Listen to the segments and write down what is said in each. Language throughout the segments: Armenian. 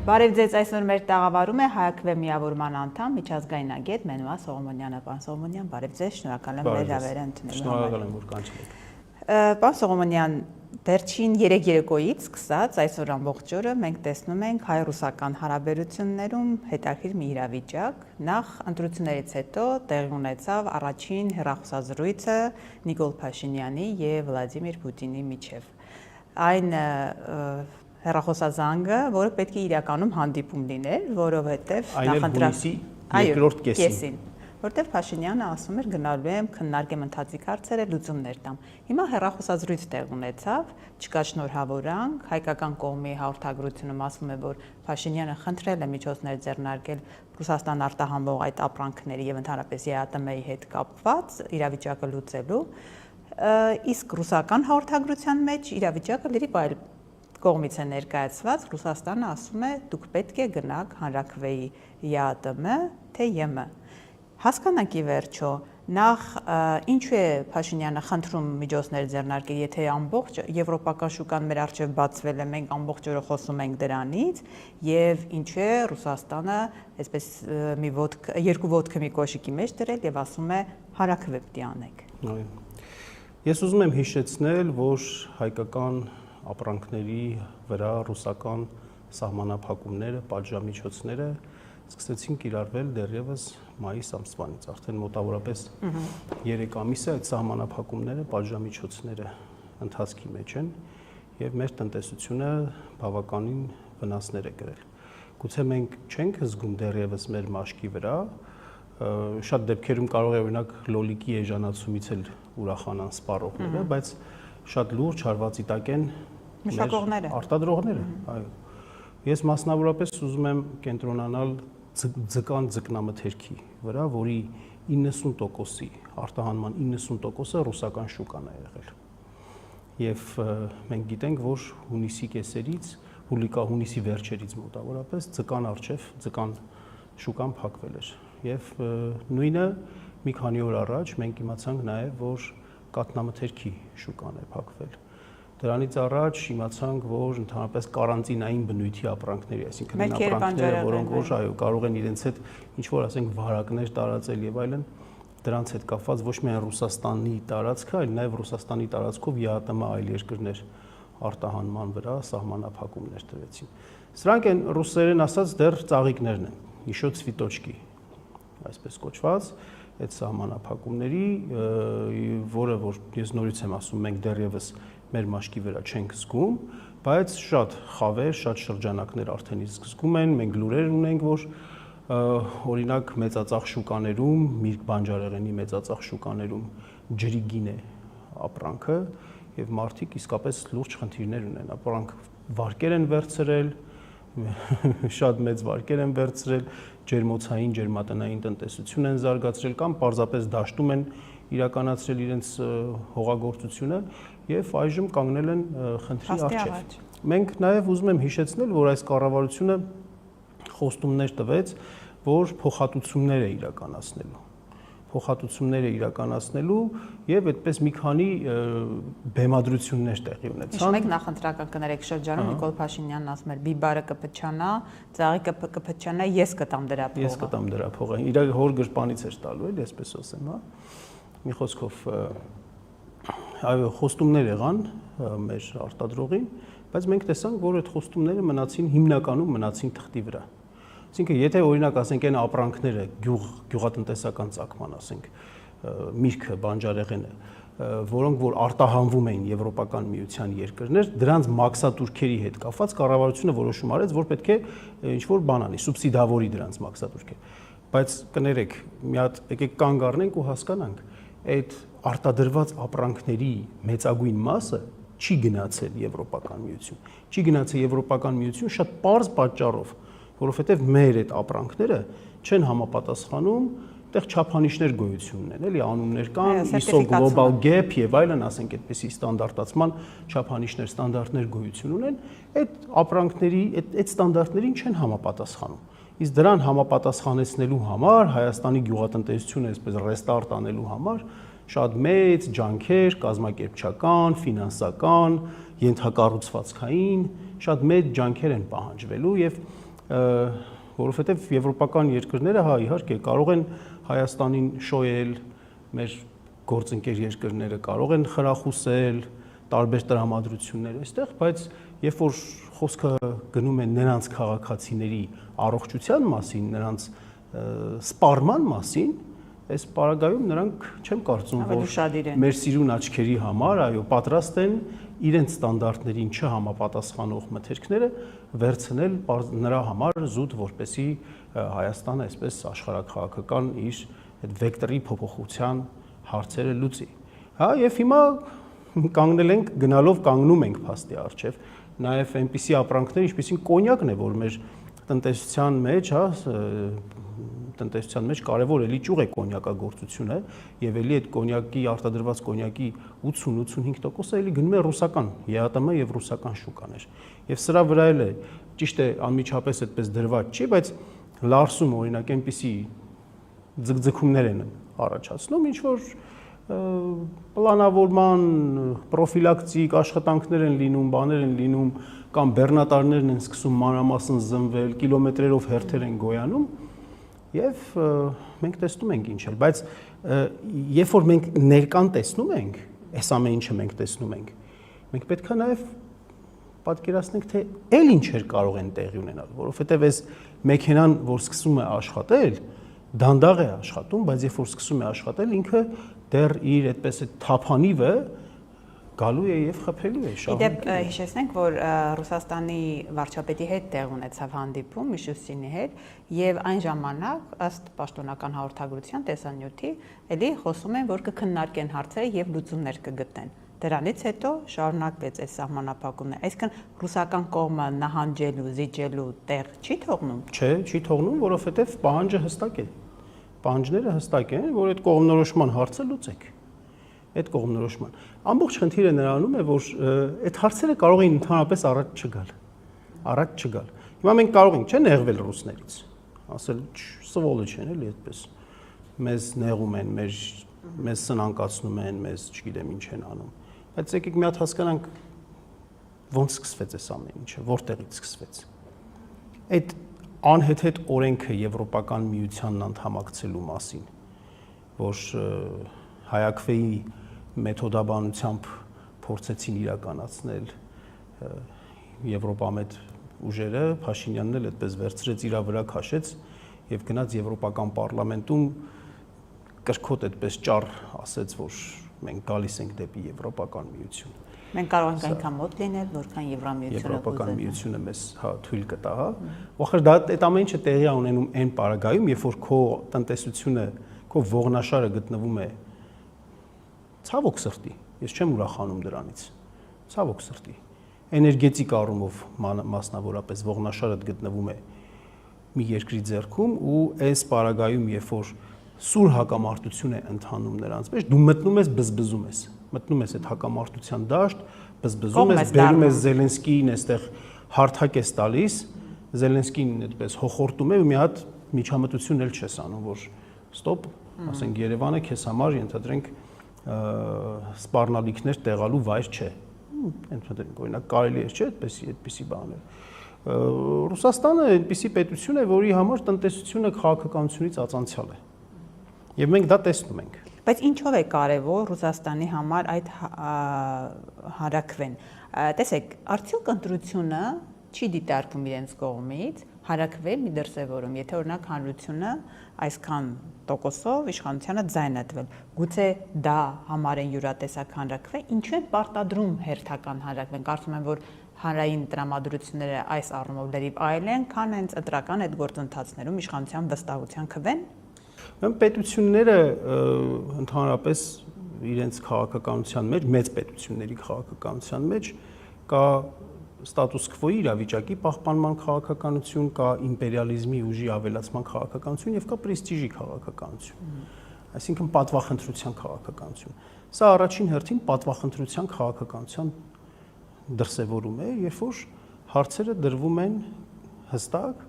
Բարև ձեզ, այսօր մեր տաղավարում է ՀԱԿՎ միավորման անդամ միջազգային ագետ Մենուա Սողոմոնյանը։ Պարոն Սողոմոնյան, բարև ձեզ, շնորհակալ եմ մեր հրավերը ընդունելու համար։ Շնորհակալ եմ, որ կանչել եք։ Պարոն Սողոմոնյան, վերջին 3 երեկոյից սկսած այսօր ամբողջ օրը մենք տեսնում ենք հայ-ռուսական հարաբերություններում հետաքրքիր մի իրավիճակ։ Նախ ընտրություններից հետո տեղի ունեցավ առաջին հեռախոսազրույցը Նիկոլ Փաշինյանի եւ Վլադիմիր Պուտինի միջև։ Այն հեռախոսազանգը, որը պետք է իրականում հանդիպում լիներ, որովհետև նախընտրական երկրորդ կեսին, որտեղ Փաշինյանը ասում էր գնալու եմ քննարկեմ ընթացիկ հարցերը, լուծումներ տամ։ Հիմա հեռախոսազրույց տեղ ունեցավ, չկա շնորհավորանք, հայկական կողմի հաղորդագրությունում ասվում է, որ Փաշինյանը խնդրել է միջոցներ ձեռնարկել Ռուսաստան արտահանվող այդ ապրանքների եւ ընդհանրապես ԵԱՏՄ-ի հետ կապված իրավիճակը լուծելու, իսկ ռուսական հաղորդագրության մեջ իրավիճակը լրիվ այլ կողմից է ներկայացված, Ռուսաստանը ասում է դուք պետք է գնաք հանրաքվեի ԵԱՏՄ, թե ԵՄ։ Հասկանանք ի վերջո, նախ ինչու է Փաշինյանը խնդրում միջոցներ ձեռնարկել, եթե ամբողջ եվրոպական շուկան մեր առջև բացվել է, մենք ամբողջ օրը խոսում ենք դրանից, եւ ինչու է Ռուսաստանը այսպես երկու ոտքը մի կոշիկի մեջ դրել եւ ասում է հանրաքվե պետք է անեք։ Ես ուզում եմ հիշեցնել, որ հայկական ապրանքների վրա ռուսական սահմանափակումները, պատժամիջոցները սկսեցին կիրառվել դեռևս մայիս ամսվանից, արդեն մոտավորապես 3 ամիս է այդ սահմանափակումները, պատժամիջոցները ընթացքի մեջ են եւ մեր տնտեսությունը բավականին վնասներ է կրել։ Գուցե մենք չենք զգում դեռևս մեր մաշկի վրա, շատ դեպքերում կարող է օրինակ լոլիկի էժանացումից էլ ուրախանան սպառողները, բայց շատ լուրջ հարվածի տակ են արտադրողները, այո։ Ես մասնավորապես ուզում եմ կենտրոնանալ ձկան ձկնամթերքի վրա, որի 90%-ի արտահանման 90%-ը ռուսական շուկան է եղել։ Եվ մենք գիտենք, որ հունիսի կեսերից, հունիսի վերջերից մոտավորապես ձկան առջև, ձկան շուկան փակվել էր։ Եվ նույնը մի քանի օր առաջ մենք իմացանք նաև, որ կաթնամթերքի շուկան է փակվել։ Դրանից առաջ իմացանք, որ ընդհանրապես կարանտինային բնույթի ապրանքների, այսինքն այն ապրանքները, որոնք որ այո, կարող են իրենց հետ ինչ-որ ասենք վարակներ տարածել եւ այլն, դրանց հետ կապված ոչ միայն Ռուսաստանի տարածքը, այլ նաեւ Ռուսաստանի տարածքով ԵԱՏՄ այլ երկրներ արտահանման վրա սահմանափակումներ տրվեցին։ Սրանք են ռուսերեն ասած դեռ ծաղիկներն են, իշո ցվիտոչկի, այսպես կոչված, այդ սահմանափակումների, որը որ ես նորից եմ ասում, մենք դեռևս մեր մաշկի վրա չենք զգում, բայց շատ խավեր, շատ շրջանակներ արդեն իսկ զգում են, մենք լուրեր ունենք, որ օրինակ մեծածախ շուկաներում, միրգ բանջարեղենի մեծածախ շուկաներում ջրի գին է ապրանքը եւ մարդիկ իսկապես լուրջ խնդիրներ ունեն, ապրանք վարկեր են վերցրել, շատ մեծ վարկեր են վերցրել, ջերմոցային, ջերմատնային տնտեսություն են զարգացրել կամ պարզապես դաշտում են իրականացրել իրենց հողագործությունը եւ այժմ կանգնել են խնդրի առջև։ Մենք նաեւ ուզում եմ հիշեցնել, որ այս կառավարությունը խոստումներ տվեց, որ փոխհատուցումներ է իրականացնելու եւ այդպես մի քանի բեմադրություններ տեղի ունեցան։ Հիշում եք նախընտրական կներեք շրջանում Նիկոլ Փաշինյանն ասում էր՝ «Բիբարը կփչանա, ծաղիկը կփչանա, ես կտամ դրա փողը»։ Ես կտամ դրա փողը։ Իր հոր գրպանից էր տալու, էլի, այսպես ասեմ, հա։ Մի խոսքով այո, խոստումներ եղան մեր արտադրողին, բայց մենք տեսանք, որ այդ խոստումները հիմնականում մնացին թղթի վրա։ Այսինքն, եթե օրինակ ասենք այն ապրանքները գյուղատնտեսական ծագման, ասենք, միրգը, բանջարեղենը, որոնք որ արտահանվում էին Եվրոպական միության երկրներ, դրանց մաքսատուրքերի հետ կապված կառավարությունը որոշում արեց, որ պետք է ինչ-որ բան անի, սուբսիդավորի դրանց մաքսատուրքը։ Բայց կներեք, մի հատ եկեք կանգ առնենք ու հասկանանք, այդ արտադրված ապրանքների մեծագույն մասը չի գնացել Եվրոպական միություն։ Չի գնացել Եվրոպական միություն շատ պարզ պատճառով, որովհետև մեր այդ ապրանքները չեն համապատասխանում, այդտեղ չափանիշներ գոյություն ունեն, էլի անուններ կան, ISO Global Gap եւ այլն, ասենք այդպիսի ստանդարտացման չափանիշներ, ստանդարտներ գոյություն ունեն, այդ ապրանքների, այդ ստանդարտներին չեն համապատասխանում։ Իսկ դրան համապատասխանեցնելու համար Հայաստանի գյուղատնտեսությունը այսպես ռեստարտ անելու համար շատ մեծ ջանքեր, կազմակերպչական, ֆինանսական, ենթակառուցվածքային, շատ մեծ ջանքեր են պահանջվելու եւ որովհետև եվրոպական երկրները հա իհարկե կարող են Հայաստանին շոյել, մեր գործընկեր երկրները կարող են խրախուսել տարբեր տրամադրություններ այստեղ, բայց երբ որ խոսքը գնում է նրանց քաղաքացիների առողջության մասին, նրանց սպառման մասին, այս պարագայում նրանք չեմ կարծում, որ մեր սիրուն աչքերի համար, այո, պատրաստ են իրենց ստանդարտներին չհամապատասխանող մթերքները վերցնել նրա համար զուտ, որպեսզի Հայաստանը այսպես աշխարհաքաղաքական իր այդ վեկտորի փոփոխության հարցերը լուծի։ Հա, եւ հիմա կանգնել ենք, գնալով կանգնում ենք փաստի առջև, նաեւ այնպիսի ապրանքներ, ինչպիսին կոնյակն է, որ մեր տնտեսության մեջ, հա, տնտեսության մեջ կարևոր էլի ճյուղ է կոնյակագործությունը եւ էլի այդ կոնյակի արտադրված կոնյակի 80-85%-ը էլի գնում է ռուսական ԵԱՏՄ եւ ռուսական շուկաներ։ Եվ սրա վրա էլ է ճիշտ է անմիջապես այդպես դրված չի, բայց լարսում օրինակ այնպիսի ձգձգումներ են առաջացնում, ինչ որ պլանավորման, պրոֆիլակտիկ աշխատանքներ են լինում, բաներ են լինում, կամ բեռնատարներն են սկսում մանրամասն զնվել, կիլոմետրերով հերթեր են գոյանում, եւ մենք տեսնում ենք ինչ էլ, բայց երբ որ մենք ներկան տեսնում ենք, այս ամեն ինչը մենք տեսնում ենք, մենք պետք է նաեւ պատկերացնենք, թե այլ ինչեր կարող են տեղի ունենալ, որովհետեւ այս մեքենան, որ սկսում է աշխատել, դանդաղ է աշխատում, բայց երբ որ սկսում է աշխատել, ինքը դեռ իր այդպես է թափանիվը գալու է եւ խփելու է շահում։ Իդեպ հիշեցնենք, որ Ռուսաստանի վարչապետի հետ տեղ ունեցավ հանդիպում Միշուստինի հետ եւ այն ժամանակ ըստ պաշտոնական հաղորդագրության տեսանյութի էլի խոսում են, որ կքննարկեն հարցերը եւ լուծումներ կգտնեն։ Դրանից հետո շարունակվեց այս սահմանափակումն։ Այսինքն ռուսական կողմը նահանջելու, զիջելու տեղ չի թողնում։ Չէ, չի թողնում, որովհետեւ պահանջը հստակ է։ Պահանջները հստակ են, որ այդ կողմնորոշման հարցը լուծեք։ Այդ կողմնորոշման։ Ամբողջ խնդիրը նրանում է, որ այդ հարցերը կարող են ընդհանրապես առաջ չգալ։ Առաջ չգալ։ Հիմա մենք կարող ենք, չէ՞, նեղվել ռուսներից։ Ասել, սվոլոչ են, էլի այդպես։ Մեզ նեղում են, մեզ սնանկացնում են, մեզ չգիտեմ ինչ են անում։ Բայց եկեք մի հատ հասկանանք ոնց սկսվեց այս ամեն ինչը, որտեղից սկսվեց։ Այդ անհեթեթ օրենքը Եվրոպական միությանն անդամակցելու մասին, որ հայակվեի մեթոդաբանությամբ փորձեցին իրականացնել Եվրոպամետ ուժերը, Փաշինյանն էլ այդպես վերցրեց իր վրա քաշեց եւ գնաց Եվրոպական պարլամենտում կրկոտ այդպես ճառ ասեց, որ մենք գալիս ենք դեպի Եվրոպական միություն։ Մենք կարող ենք այնքան մոտ լինել, որքան Եվրոպական միությունը մեզ հա թույլ կտա, հա։ Ուղղակի դա այդ ամեն ինչը տեղի է ունենում այն պարագայում, երբ որ քո տնտեսությունը, քո ողնաշարը գտնվում է ցավոք սրտի, ես չեմ ուրախանում դրանից։ Ցավոք սրտի։ Էներգետիկ առումով մասնավորապես ողնաշարը գտնվում է մի երկրի ձեռքում ու այս պարագայում, երբ որ սուր հակամարտություն է ընթանում նրանց մեջ, դու մտնում ես բզբզում ես, մտնում ես այդ հակամարտության դաշտ, բզբզում ես, բերում ես Զելենսկիին, այստեղ հարթակ ես տալիս, Զելենսկին այդպես հոխորտում է ու մի հատ միջամտություն էլ չես անում, որ ստոպ, ասենք Երևանը քեզ համար ենթադրենք սպառնալիքներ տեղալու վայր չէ։ Ենթադրենք օրինակ կարելի է, չէ՞, այդպիսի բաներ։ Ռուսաստանը այնպիսի պետություն է, որի համար տնտեսությունը քաղաքականությունից ածանցյալ է։ Եվ մենք դա տեսնում ենք։ Բայց ինչով է կարևոր Ռուսաստանի համար այդ հարակվեն։ Տեսեք, արդյոք ընտրությունը չի դիտարկվում իրենց կողմից հարակվել մի դրսևորում, եթե օրինակ հանրությունը այսքան տոկոսով իշխանությանը ձայն է տվել։ Գուցե դա համարեն յուրատեսակ հանրակրվե, ինչու են պարտադրում հերթական հանրակրվեն։ Կարծում եմ, որ հանրային տրամադրությունները այս առումով լրիվ այլ են, քան հենց ընտրական այդ գործընթացներում իշխանության վստահության քվեն։ Պետությունները ընդհանրապես իրենց քաղաքականության մեջ, մեծ պետությունների քաղաքականության մեջ կա ստատուս քվոյի իրավիճակի պահպանման քաղաքականություն, կա իմպերիալիզմի ուժի ավելացման քաղաքականություն եւ կա պրեստիժի քաղաքականություն։ Այսինքն պատվախնդրության քաղաքականություն։ Սա առաջին հերթին պատվախնդրության քաղաքականության դրսևորում է, երբ որ հարցերը դրվում են հստակ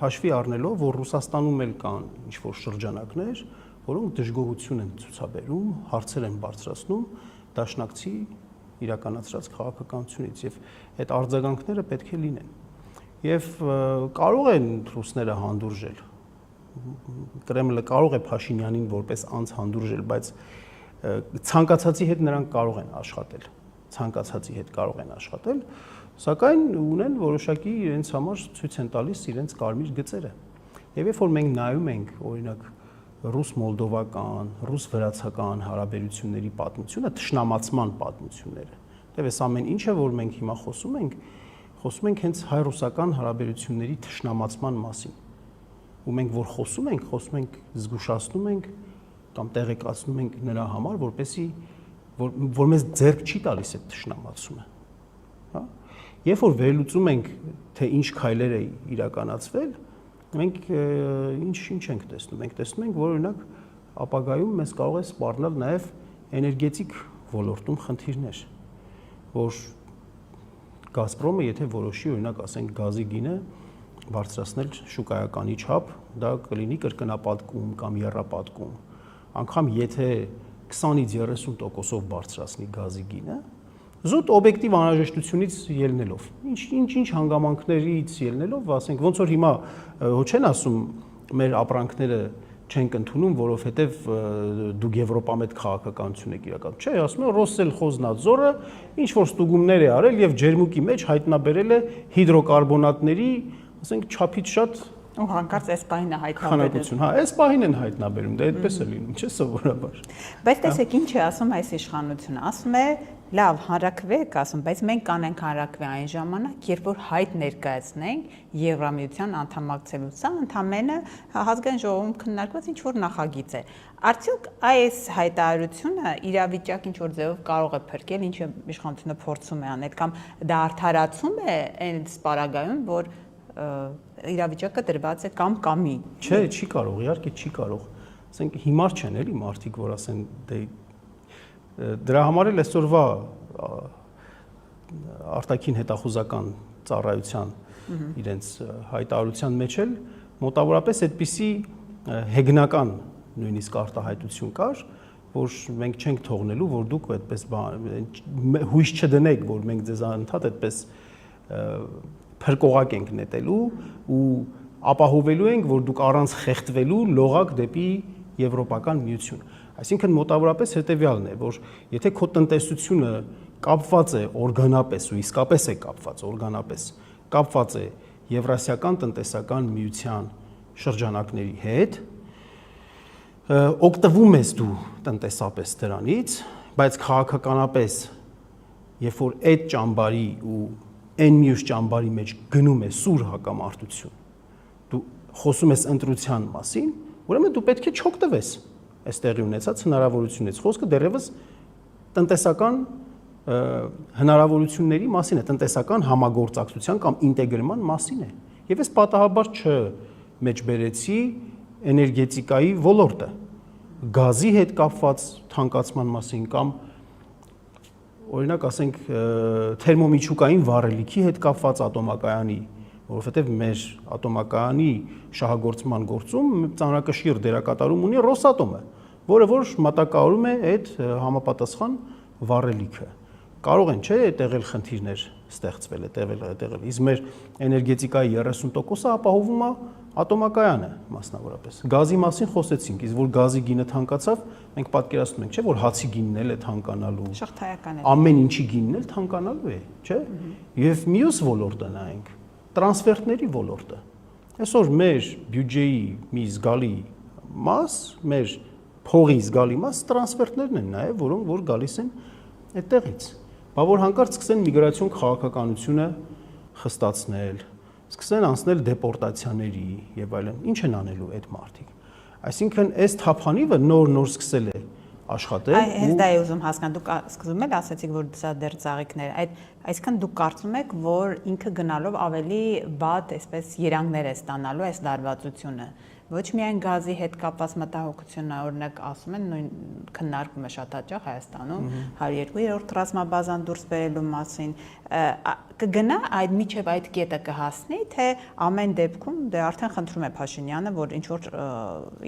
հաշվի առնելով, որ Ռուսաստանում էլ կան ինչ-որ շրջանակներ, որոնք դժգոհություն են ցուցաբերում, հարցեր են բարձրացնում դաշնակցի իրականացրած քաղաքականությունից եւ այդ արձագանքները պետք է լինեն։ եւ կարող են ռուսները հանդուրժել։ Կրեմլը կարող է Փաշինյանին որպես անձ հանդուրժել, բայց ցանկացածի հետ նրանք կարող են աշխատել։ Ցանկացածի հետ կարող են աշխատել, սակայն ունեն որոշակի իրենց համար ցույց են տալիս իրենց կարմիր գծերը։ Եվ երբ որ մենք նայում ենք, օրինակ, ռուս-մոլդովական, ռուս-վրացական հարաբերությունների պատմությունը, թշնամացման պատմությունները, դեռ այս ամեն ինչը, որ մենք հիմա խոսում ենք հենց հայ-ռուսական հարաբերությունների թշնամացման մասին։ Ու մենք որ խոսում ենք, զգուշացնում ենք կամ տեղեկացնում ենք նրա համար, որպեսզի որ մեզ ձեռք չի տալիս այդ թշնամացումը, հա։ Երբ որ վերլուծում ենք, թե ինչ քայլեր է իրականացվել, մենք ինչ ենք տեսնում։ Մենք տեսնում ենք, որ օրինակ ապագայում մեզ կարող է սպառնալ նաև էներգետիկ ոլորտում խնդիրներ, որ Գազպրոմը եթե որոշի, օրինակ, ասենք գազի գինը բարձրացնել շուկայականի չափ, դա կլինի կրկնապատկում կամ եռապատկում։ Անկամ եթե 20-ից 30%-ով բարձրացնի գազի գինը, զուտ օբյեկտիվ անհրաժեշտությունից ելնելով, ինչ հանգամանքներից ելնելով, ասենք, ոնց որ հիմա ոչ են ասում մեր ապրանքները չենք ընդունում, որովհետև դուք Եվրոպամետ քաղաքականություն եք իրական։ Չէ, ասում են Ռոսելխոզնadzորը ինչ որ ստուգումներ է արել եւ ջերմուկի մեջ հայտնաբերել է հիդրոկարբոնատների, ասենք, չափից շատ ու հանկարծ այս պահին է հայտնաբերել։ Հա, այս պահին են հայտնաբերում, դա այդպես է լինում, չէ՞ սովորաբար։ Բայց տեսեք, ինչ է ասում այս իշխանությունը, ասում է, լավ, հանրակրվեք, ասում, բայց մենք կանենք հանրակրվի այն ժամանակ, երբ որ հայտ ներկայացնենք Եվրամիության անդամակցելու, սա ընդամենը Ազգային ժողովում քննարկված ինչ որ նախագիծ է։ Արդյոք այս հայտարարությունը իրավիճակ ինչ որ ձևով կարող է փրկել, ինչը իշխանությունը փորձում է անել, կամ դա արդարացում է այն սպառագայում, որ իրավիճակը դրված է կամ կամի։ Չէ, չի կարող, իհարկե չի կարող։ Ասենք հիմար չեն էլի մարդիկ, որ ասեն դե դրա համար էլ այսօրվա արտաքին հետախուզական ծառայության իրենց հայտարարության մեջ էլ մոտավորապես այդպիսի հեգնական նույնիսկ արտահայտություն կար, որ մենք չենք թողնելու, որ դուք այդպես հույս չդնեք, որ մենք ձեզ անընդհատ այդպես փրկողակ ենք նետելու ու ապահովելու ենք, որ դուք առանց խեղդվելու լողակ դեպի Եվրոպական միություն։ Այսինքն մոտավորապես հետևյալն է, որ եթե քո տնտեսությունը կապված է օրգանապես ու իսկապես է կապված է Եվրասիական տնտեսական միության շրջանակների հետ, օգտվում ես դու տնտեսապես դրանից, բայց քաղաքականապես, երբ որ այդ ճամբարի ու այն մյուս ճամբարի մեջ գնում է սուր հակամարտություն, դու խոսում ես ընտրության մասին, ուրեմն դու պետք է չօգտվես այս տեղի ունեցած հնարավորությունից։ Խոսքը դեռևս տնտեսական հնարավորությունների մասին է, տնտեսական համագործակցության կամ ինտեգրման մասին է։ Եվ ես պատահաբար չմեջբերեցի էներգետիկայի ոլորտը, գազի հետ կապված թանկացման մասին կամ օրինակ ասենք թերմոմիջուկային վառելիքի հետ կապված ատոմակայանի, որովհետև մեր ատոմակայանի շահագործման գործում ծանրակշիռ դերակատարում ունի Ռոսատոմը, որը որ մատակարարում է այդ համապատասխան վառելիքը։ Կարող են, չէ, տեղել խնդիրներ ստեղծվել, տեղել։ Իսկ մեր էներգետիկայի 30%-ը ապահովում է ատոմակայանը մասնավորապես։ Գազի մասին խոսեցինք, իսկ որ գազի գինը թանկացավ, մենք պատկերացնում ենք, չէ, որ հացի գինն էլ է թանկանալու։ Շղթայական է։ Ամեն ինչի գինն էլ թանկանալու է, չէ։ Եվ մյուս ոլորտը նայենք, տրանսֆերտների ոլորտը։ Այսօր մեր բյուջեի մի զգալի մաս, մեր փողի զգալի մաս տրանսֆերտներն են նաև, որոնք որ գալիս են այդտեղից։ Բա որ հանկարծ սկսեն միգրացիոն քաղաքականությունը խստացնել, սկսեն անցնել դեպորտացիաների եւ այլն, ինչ են անելու այդ մարդիկ։ Այսինքն այս թափանիվը նոր սկսել է աշխատել։ Հենց դա է ուզում հասկանալ, դուք սկզբում էլ ասացիք, որ սա դեռ ծաղիկներ է, այսինքն դուք կարծում եք, որ ինքը գնալով ավելի բադ, այսպես երանգներ է ստանալու այս լարվածությունը։ Ոչ միայն գազի հետ կապված մտահոգությունն է, օրինակ ասում են նույն քննարկումը շատ հաճախ Հայաստանում 102-րդ ռազմաբազան դուրս բերելու մասին, կգնա այդ միջև այդ կետը կհասնի, թե ամեն դեպքում դե արդեն խնդրում է Փաշինյանը, որ ինչ որ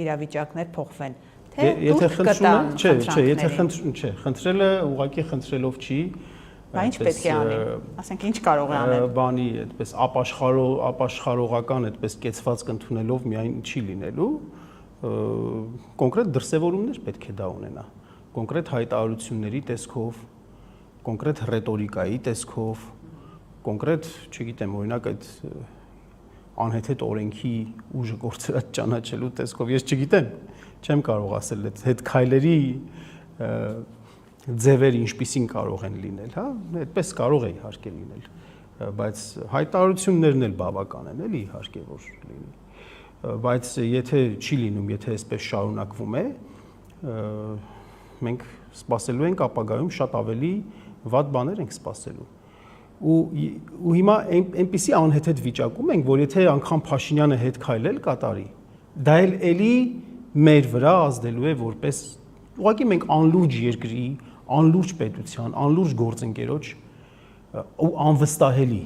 իրավիճակներ փոխվեն, թե եթե խնդրում, չէ, եթե խնդրելը ուղղակի խնդրելով չի, Բա ինչ պետք է անի։ Ասենք ինչ կարող է անել։ Բանի այդպես ապաշխարողական այդպես կեցվածք ընդունելով միայն չի լինելու, կոնկրետ դրսևորումներ պետք է դա ունենա, կոնկրետ հայտարարությունների տեսքով, կոնկրետ ռետորիկայի տեսքով, կոնկրետ, չգիտեմ, օրինակ այդ անհեթեթ օրենքի ուժը կորցրած ճանաչելու տեսքով, ես չգիտեմ, չեմ կարող ասել այդ հետ քայլերի ձևերը ինչպիսին կարող են լինել, հա, այդպես կարող է իհարկե լինել, բայց հայտարարություններն էլ բավական են, էլի իհարկե որ լինի, բայց եթե չի լինում, եթե այսպես շարունակվում է, մենք սպասելու ենք ապագայում շատ ավելի վատ բաներ ենք սպասելու։ Ու հիմա այնպիսի անհեթեթ վիճակում ենք, որ եթե անգամ Փաշինյանը հետ քայլել կատարի, դա էլի մեր վրա ազդելու է որպես ուղղակի մենք անլուրջ երկրի, անլուրջ պետության, անլուրջ գործընկերոջ ու անվստահելի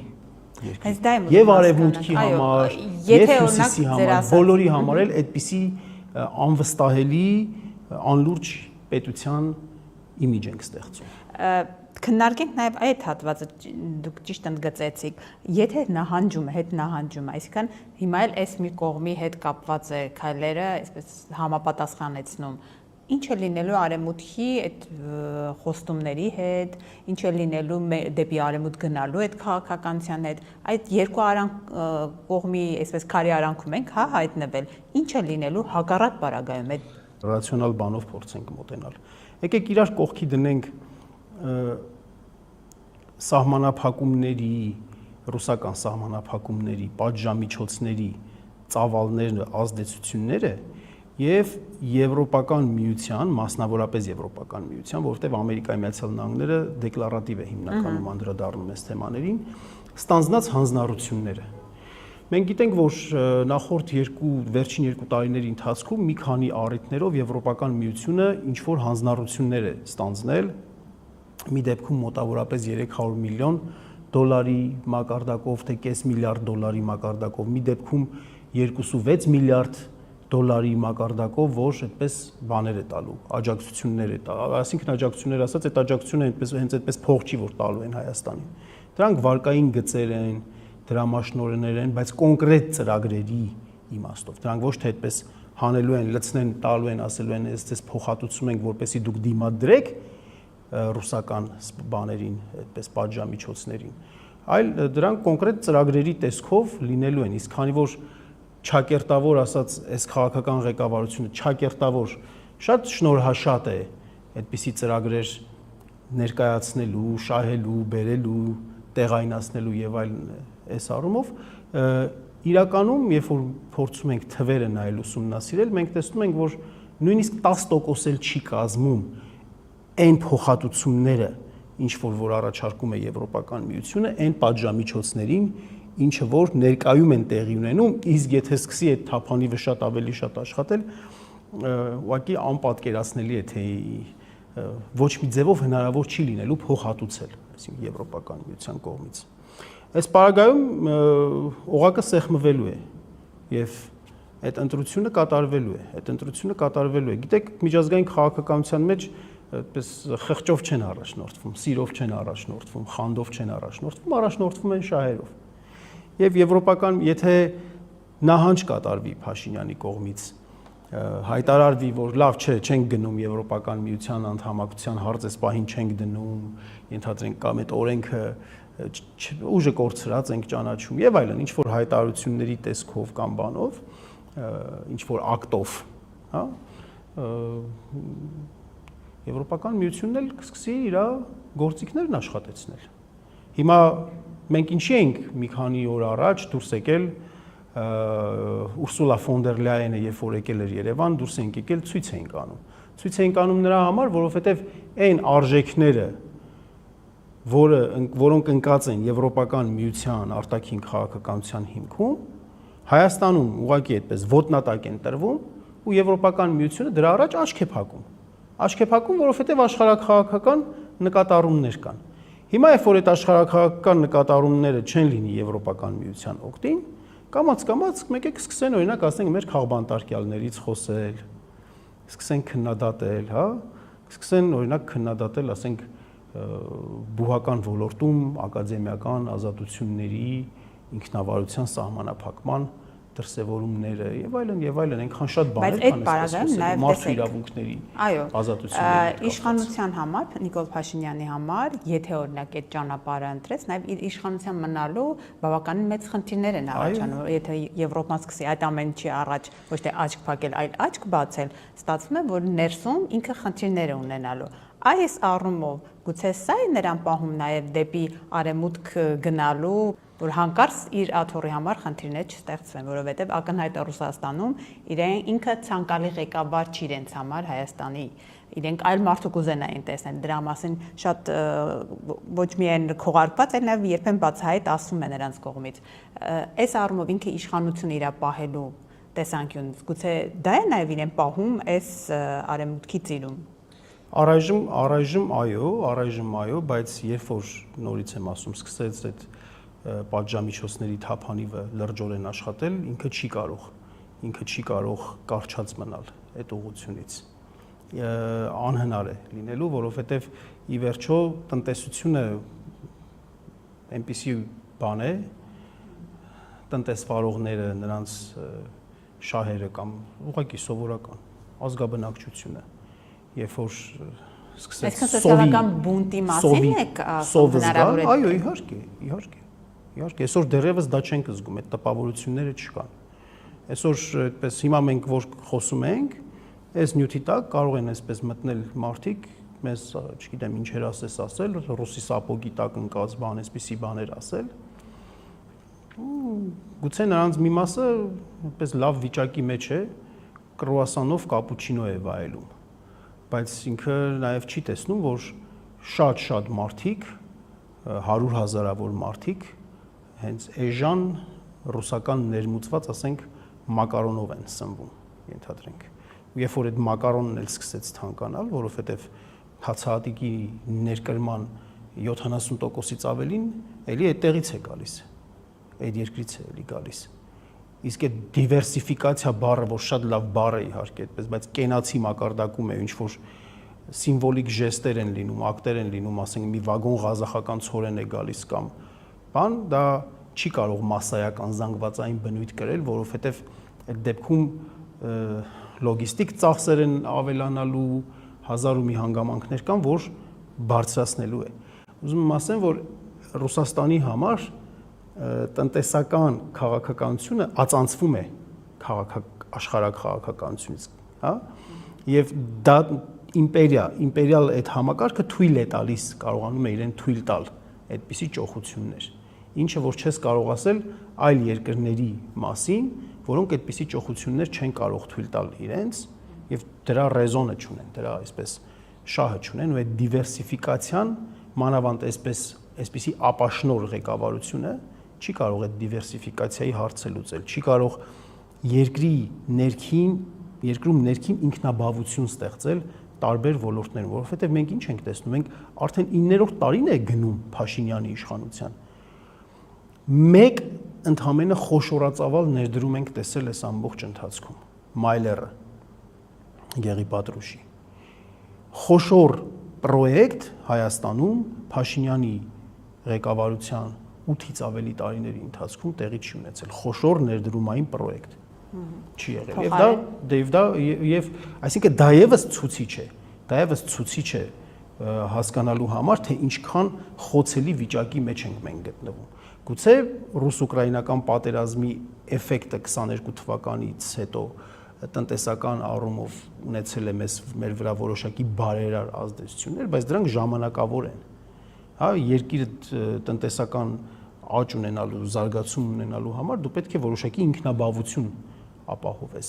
երկրի։ Եվ արևմուտքի համար, եւ հյուսիսի համար, բոլորի համար էլ այդպիսի անվստահելի, անլուրջ պետության իմիջ ենք ստեղծում։ Քննարկենք նաև այդ հատվածը, դուք ճիշտ ընդգծեցիք, եթե նահանջում է, հետ նահանջում է, այսինքն հիմա էլ այս մի կողմի հետ կապված է քայլերը, այսպես համապատասխանեցնում, ինչ է լինելու արևմուտքի այդ խոստումների հետ, ինչ է լինելու դեպի արևմուտք գնալու այդ քաղաքականության հետ, այդ երկու կողմի այսպես քարի արանքում ենք, հա, հայտնվել, ինչ է լինելու հակառակ պարագայում այդ ռացիոնալ բանով փորձենք մոտենալ։ Եկեք իրար կողքի դնենք սահմանափակումների, ռուսական սահմանափակումների, պատժամիջոցների ծավալները, ազդեցությունները եւ Եվրոպական միության, մասնավորապես Եվրոպական միության, որովհետեւ Ամերիկայի Միացյալ Նահանգները դեկլարատիվ է հիմնականում անդրադառնում այս թեմաներին, ստանձնած հանձնառությունները։ Մենք գիտենք, որ նախորդ վերջին 2 տարիների ընթացքում մի քանի առիթներով Եվրոպական միությունը ինչ որ հանձնառություններ է ստանձնել, մի դեպքում մոտավորապես 300 միլիոն դոլարի մակարդակով, թե կես միլիարդ դոլարի մակարդակով, մի դեպքում 2.6 միլիարդ դոլարի մակարդակով, որ այդպես բաներ է տալու, աջակցություններ է տալու, այսինքն աջակցություններ ասած, այդ աջակցությունը հենց այդպես փող չի, որ տալու են Հայաստանին։ Դրանք վարկային գծեր են, դրամաշնորհներ են, բայց կոնկրետ ծրագրերի իմաստով։ Դրանք ոչ թե այդպես հանելու են, լցնեն, տալու են, ասելու են, այս փոխհատուցում ենք, որպեսզի դուք դիմադրեք ռուսական բաներին, այդպես պատժամիջոցներին, այլ դրանք կոնկրետ ծրագրերի տեսքով լինելու են, իսկ քանի որ ճակերտավոր ասած այս քաղաքական ղեկավարությունը ճակերտավոր շատ շնորհաշատ է այդպիսի ծրագրեր ներկայացնելու, շահելու, բերելու, տեղայնացնելու եւ այլն այս առումով իրականում երբ որ փորձում ենք թվերը նայել ուսումնասիրել, մենք տեսնում ենք, որ նույնիսկ 10% էլ չի կազմում այն փոխհատուցումները, ինչ որ առաջարկում է Եվրոպական միությունը, այն պատժամիջոցներին, ինչը որ ներկայում են տեղի ունենում, իսկ եթե սկսի այդ թափանի շատ ավելի շատ աշխատել, ուղղակի անպատկերացնելի է, թե ոչ մի ձևով հնարավոր չի լինելու փոխհատուցել, այսինքն Եվրոպական միության կողմից։ Այս պարագայում օղակը սեղմվելու է եւ այդ ընտրությունը կատարվելու է։ Գիտեք, միջազգային քաղաքականության մեջ այդպես խղճով չեն առաջնորդվում, սիրով չեն առաջնորդվում, խանդով չեն առաջնորդվում են շահերով։ Եվ եվրոպական, եթե նահանջ կատարվի Փաշինյանի կողմից, հայտարարվի, որ լավ չէ, չենք գնում Եվրոպական միության անդամակցության հարց, այս պահին չենք դնում, ենթադրենք կամ այդ օրենքը ուժը կորցրած ենք ճանաչում եւ այլն, ինչ որ հայտարարությունների տեսքով կամ բանով, ինչ որ ակտով, հա, Եվրոպական միությունն էլ կսկսի իր գործիքներն աշխատեցնել։ Հիմա մենք ինչի ենք մի քանի օր առաջ դուրս եկել Ուրսուլա ֆոն դեր Լայենը, երբ որ եկել էր Երևան, դուրս ենք եկել ցույց էինք անում։ Ցույց էինք անում նրա համար, որովհետև այն արժեքները, որոնք ընկած են Եվրոպական միության արտաքին քաղաքականության հիմքում, Հայաստանում ուղղակի այդպես ոտնատակ են տրվում ու Եվրոպական միությունը դրա առաջ աչք է փակում։ Աչք է փակում, որովհետև աշխարհաքաղաքական նկատառումներ կան։ Հիմա երբ որ այդ աշխարհաքաղաքական նկատառումները չեն լինի Եվրոպական միության օգտին, կամաց մեկ կսկսեն օրինակ ասենք մեր քաղբանտարկյալներից խոսել, սկսեն քննադատել, հա, սկսեն օրինակ քննադատել, ասենք բուհական ոլորտում ակադեմիական ազատությունների ինքնավարության սահմանափակման դրսևորումները եւ այլն այնքան շատ բաներ կան, բայց մարդու իրավունքների ազատությունների իշխանության համար Նիկոլ Փաշինյանի համար, եթե օրինակ այդ ճանապարհը ընտրեց, նաեւ իր իշխանության մնալու բավականին մեծ խնդիրներ են առաջանում, եթե Եվրոպան սկսի այդ ամեն ինչի առաջ ոչ թե աչք փակել, այլ աչք բացել, ստացվում է, որ ներսում ինքը խնդիրներ է ունենալու։ Այս առումով գուցե սա է նրան պահում նաև դեպի արևմուտք գնալու, որ հանկարծ իր աթոռի համար խնդիրներ չստեղծվեն, որովհետև ակնհայտ է Ռուսաստանում ինքը ցանկալի ղեկավար չի իրենց համար Հայաստանի, իրենք այլ մարդու կուզենային տեսնել, դրա մասին շատ ոչ միայն քողարկված, այլ նաև երբեմն բացահայտ ասում է նրանց կողմից։ Այս առումով ինքը իշխանություն իր պահելու տեսանկյունից, գուցե դա է նաև իրեն պահում այս արևմուտքի ծիրում։ Առայժմ այո, բայց երբ որ նորից եմ ասում, սկսեց այդ պատժամիջոցների թափանիվը լրջորեն աշխատել, ինքը չի կարող կարճած մնալ այդ ուղղությունից։ Անհնար է լինելու, որովհետև ի վերջո տնտեսությունը այնպիսի բան է, տնտեսվարողները, նրանց շահերը կամ ուղղակի սովորական ազգաբնակչությունը, երբ որ սկսեց սոցիալական բունտի մասին եք հնարավոր է։ Այո, իհարկե։ Այսօր դեռևս դա չենք զգում, այդ տպավորությունները չկան։ Այսօր այդպես հիմա մենք որ խոսում ենք, այս նյութի տակ կարող են այսպես մտնել մարդիկ, մեզ, չգիտեմ, ինչեր ասել, ռուսի սապոգի տակ ընկած բան, այսպիսի բաներ ասել։ Գուցե նրանց մի մասը այդպես լավ վիճակի մեջ է, կրուասանով կապուչինո է վայելում, բայց ինքը նաև չի տեսնում, որ շատ մարդիկ, 100,000-ավոր մարդիկ հենց էժան ռուսական ներմուծված, ասենք, մակարոնով են սնվում, ենթադրենք։ Երբ որ այդ մակարոնն էլ սկսեց թանկանալ, որովհետև հացահատիկի ներկրման 70%-ից ավելին էլի այդտեղից է գալիս, այդ երկրից է էլի գալիս։ Իսկ այդ դիվերսիֆիկացիա բառը, որ շատ լավ բառ է իհարկե այդպես, բայց կենացի մակարդակում է, ինչ որ սիմվոլիկ ժեստեր են լինում, ակտեր են լինում, ասենք մի վագոն ղազախական ցորեն է գալիս կամ բան, դա չի կարող մասսայական զանգվածային բնույթ կրել, որովհետև այդ դեպքում լոգիստիկ ծախսեր են ավելանալու, հազար ու մի հանգամանքներ կան, որ բարձրացնելու է։ Ուզում եմ ասեմ, որ Ռուսաստանի համար տնտեսական քաղաքականությունը ածանցվում է աշխարհակ քաղաքականությունից, հա? Եվ դա իմպերիալ այդ համակարգը թույլ է տալիս, կարողանում է իրեն թույլ տալ այդպիսի ճոխություններ, ինչը որ չես կարող ասել այլ երկրների մասին, որոնք այդպիսի ճոխություններ չեն կարող թույլ տալ իրենց եւ դրա ռեզոնը չունեն, դրա այսպես շահը չունեն, ու այդ դիվերսիֆիկացիան, մանավանդ այսպիսի ապաշնոր ղեկավարությունը չի կարող այդ դիվերսիֆիկացիայի հարցը լուծել, չի կարող երկրում ներքին ինքնաբավություն ստեղծել տարբեր ոլորտներում, որովհետև մենք ինչ ենք տեսնում, մենք արդեն 9-րդ տարին է գնում Փաշինյանի իշխանության։ Մեկ ընդհանրապես խոշորածավալ ներդրում ենք տեսել այս ամբողջ ընթացքում, Մայլերը, Գեղի Պատրուշի։ Խոշոր պրոյեկտ Հայաստանում Փաշինյանի ղեկավարության 8-ից ավելի տարիների ընթացքում տեղի չի ունեցել, խոշոր ներդրումային պրոյեկտ չի եղել, եւ այսինքն դա եւս ցուցիչ է հասկանալու համար, թե ինչքան խոցելի վիճակի մեջ ենք մենք գտնվում։ Գուցե ռուս-ուկրաինական պատերազմի էֆեկտը 22 թվականից հետո տնտեսական առումով ունեցել է մեր վրա որոշակի բարերար ազդեցություններ, բայց դրանք ժամանակավոր են։ Հա, երկիրը տնտեսական աճ ունենալու, զարգացում ունենալու համար դու պետք է որոշակի ինքնաբավություն ապահովես,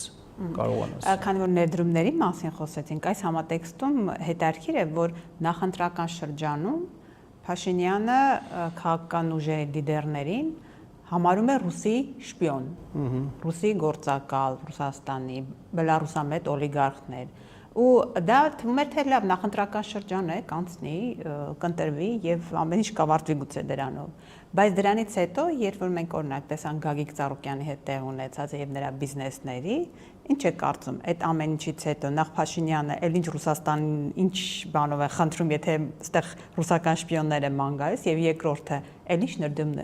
կարողանաս։ Քանի որ ներդրումների մասին խոսեցինք, այս համատեքստում հետաքրքիր է, որ նախընտրական շրջանում Փաշինյանը քաղաքական ուժերի լիդերներին համարում է ռուսի շպիոն, ռուսի գործակալ, Ռուսաստանի, բելարուսամետ օլիգարխներ, ու դա թվում է թե լավ նախընտրական շրջան է, կանցնի, կընտրվի եւ ամեն ինչ կավարտվի գուցե դրանով։ Բայց դրանից հետո, երբ որ մենք օրինակ տեսանք Գագիկ Ծառուկյանի հետ տեղ ունեցած եւ նրա բիզնեսների, Ինչ է կարծում, այդ ամեն ինչից հետո նախ Փաշինյանը ել ինչ Ռուսաստանին ինչ բանով է խնդրում, եթե այդտեղ ռուսական շպիոնները ման գալիս, եւ երկրորդը ել ինչ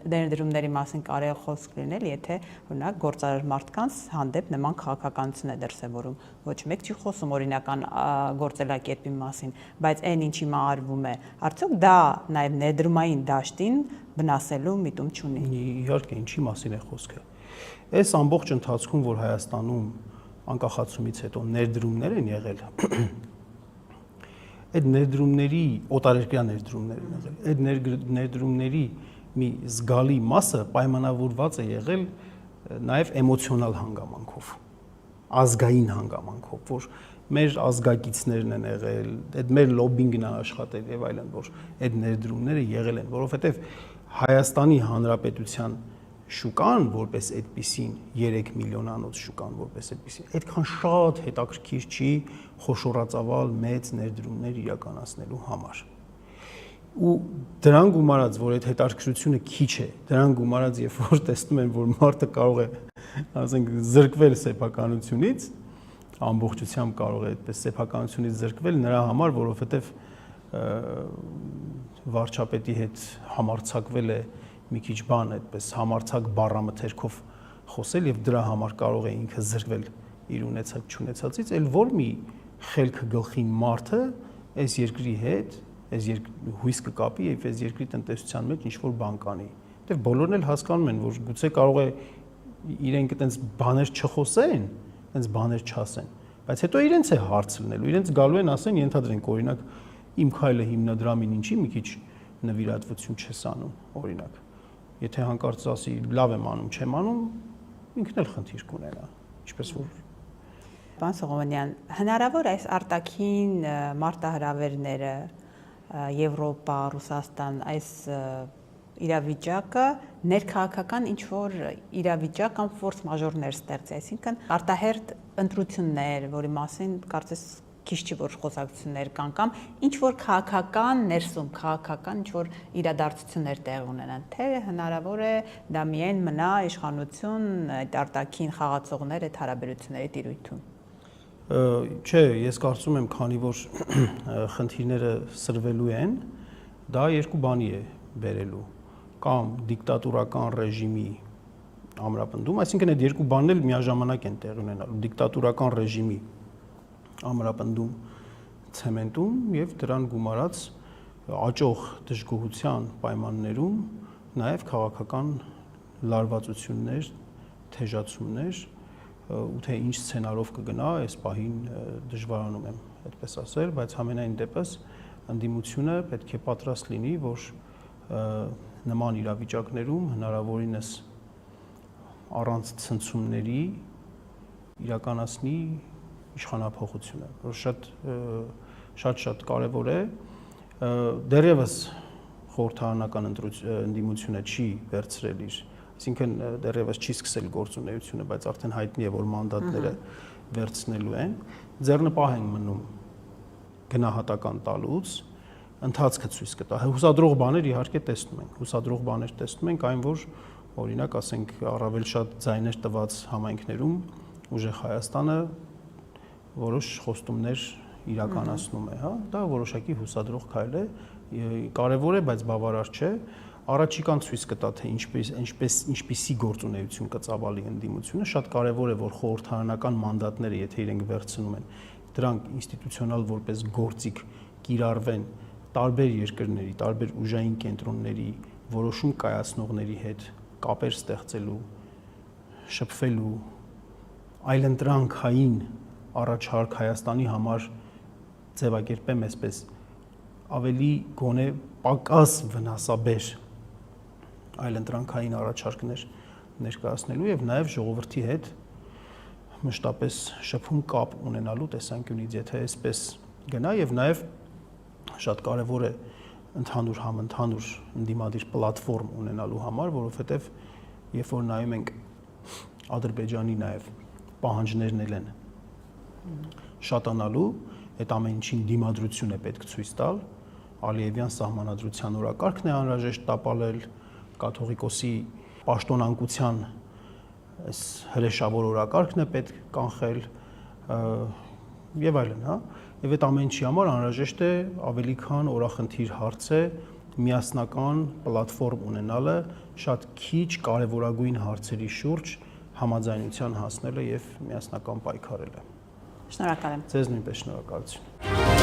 ներդրումների մասին կարող է խոսք լինել, եթե օրինակ գործարար մարդկանց հանդեպ նման քաղաքականություն է դրսևորում։ Ոչ մեկ չի խոսում օրինական գործելակերպի մասին, բայց այն ինչ հիմա արվում է, արդյոք դա նաեւ ներդրումային դաշտին վնասելու միտում չունի։ Իհարկե, ինչի մասին է խոսքը։ Այս ամբողջ ընթացքում, որ Հայաստանում անկախացումից հետո ներդրումներ են եղել, այդ ներդրումների օտարերկրյա ներդրումներ են եղել, այդ ներդրումների մի զգալի մասը պայմանավորված է եղել նաև էմոցիոնալ հանգամանքով, ազգային հանգամանքով, որ մեր ազգակիցներն են եղել, այդ մեր լոբինգն է աշխատել եւ այլն, որ այդ ներդրումները եղել են, որովհետեւ Հայաստանի Հանրապետության շուկան որպես այդպիսին 3 միլիոնանոց շուկան որպես այդպիսին այդքան շատ հետաքրքիր չի խոշորածավալ մեծ ներդրումներ իրականացնելու համար ու դրան գումարած որ այդ հետաքրքրությունը քիչ է դրան գումարած երբ որ տեսնում են որ մարդը կարող է ասենք զրկվել սեփականությունից ամբողջությամբ կարող է այդպես սեփականությունից զրկվել նրա համար որովհետև վարչապետի հետ համարձակվել է մի քիչ բան այդպես համարցակ բառամթերքով խոսել եւ դրա համար կարող է ինքը զրկվել իր ունեցած չունեցածից, այլ որ մի խելքը գլխին մարդը այս երկրի հետ, այս հույս կկապի եւ այս երկրի տնտեսության մեջ ինչ որ բան կանի։ Դե բոլորն էլ հասկանում են, որ գուցե կարող է իրենք այտենց բաներ չխոսեն, այտենց բաներ չասեն, բայց հետո իրենց է հարց լինելու, իրենց գալու են ասեն, ենթադրենք օրինակ իմ քայլը հիմնադրամին ինչի մի քիչ նվիրատվություն չես անում, օրինակ Եթե հանկարծ ասի լավ եմ անում, չեմ անում, ինքն էլ խնդիր կունենա, ինչպես որ Պարոն Սողոմոնյան, հնարավոր այս արտաքին մարտահրավերները Եվրոպա, Ռուսաստան, այս իրավիճակը ներքաղաքական ինչ որ իրավիճակ կամ ֆորս մաժորներ ստեղծի, այսինքն արտահերթ ընտրություններ, որի մասին կարծես քիչ չի որ խոսակցություններ կան կամ ինչ որ քաղաքական ներսում քաղաքական ինչ որ իրադարձություններ տեղ ունենան թե հնարավոր է դա միայն մնա իշխանություն այդ արտաքին խաղացողներ այդ հարաբերությունների տիրույթում Չէ, ես կարծում եմ, քանի որ խնդիրները սրվելու են, դա երկու բանի է բերելու կամ դիկտատորական ռեժիմի ամրապնդում, այսինքն այդ երկու բանն էլ միաժամանակ են տեղի ունենալու դիկտատորական ռեժիմի ամրապնդում ցեմենտում եւ դրան գումարած աճող դժգոհության պայմաններում նաեւ քաղաքական լարվածություններ, թեժացումներ ու թե ինչ սցենարով կգնա, այս պահին դժվարանում եմ այդպես ասել, բայց համենայն դեպս ընդդիմությունը պետք է պատրաստ լինի, որ նման իրավիճակներում հնարավորինս առանց ցնցումների իրականացնի իշխանափոխությունը, որ շատ կարևոր է, դեռևս խորհրդարանական ընդդիմությունը չի վերցրել իր, այսինքն դեռևս չի սկսել գործունեությունը, բայց արդեն հայտնի է, որ մանդատները վերցնելու են, ձեռնպահ են մնում գնահատական տալուց, ընթացքը ցույց կտա, հուսադրող բաներ իհարկե տեսնում ենք, հուսադրող բաներ տեսնում ենք այն, որ օրինակ ասենք առավել շատ ձայներ տված համայնքներում ուժեղ Հայաստանը որոշ խոստումներ իրականացնում է, հա, դա որոշակի հուսադրող քայլ է, կարևոր է, բայց բավարար չէ, առաջիկան ցույց կտա, թե ինչպիսի գործունեություն կծավալի ընդդիմությունը, շատ կարևոր է, որ խորհրդարանական մանդատները, եթե իրենք վերցնում են, դրանք ինստիտուցիոնալ որպես գործիք կիրառվեն տարբեր երկրների, տարբեր ուժային կենտրոնների, որոշում կայացնողների հետ կապեր ստեղծելու, շփվելու, այլընտրանքային առաջարկ Հայաստանի համար ձևակերպեմ այսպես ավելի գոնե պակաս վնասաբեր այլընտրանքային առաջարկներ ներկայացնելու եւ նաեւ ժողովրդի հետ մշտապես շփում կապ ունենալու տեսանկյունից, եթե այսպես գնա եւ նաեւ շատ կարեւոր է ընդհանուր համընդհանուր ընդդիմադիր պլատֆորմ ունենալու համար, որովհետեւ երբ որ նայում ենք Ադրբեջանի նաեւ պահանջներն են շատանալու, այդ ամեն ինչին դիմադրություն է պետք ցույց տալ, Ալիևյան սահմանադրության օրակարգն է անհրաժեշտ տապալել, կաթողիկոսի պաշտոնանկության այս հրեշավոր օրակարգն է պետք կանխել եւ այլն, հա։ Եվ այդ ամեն ինչի համար անհրաժեշտ է ավելի քան օրախնդիր հարց է միասնական պլատֆորմ ունենալը, շատ քիչ կարևորագույն հարցերի շուրջ համաձայնության հասնելը եւ միասնական պայքարելը։ Շնորհակալ եմ։ Ձեզ նույնպես շնորհակալություն։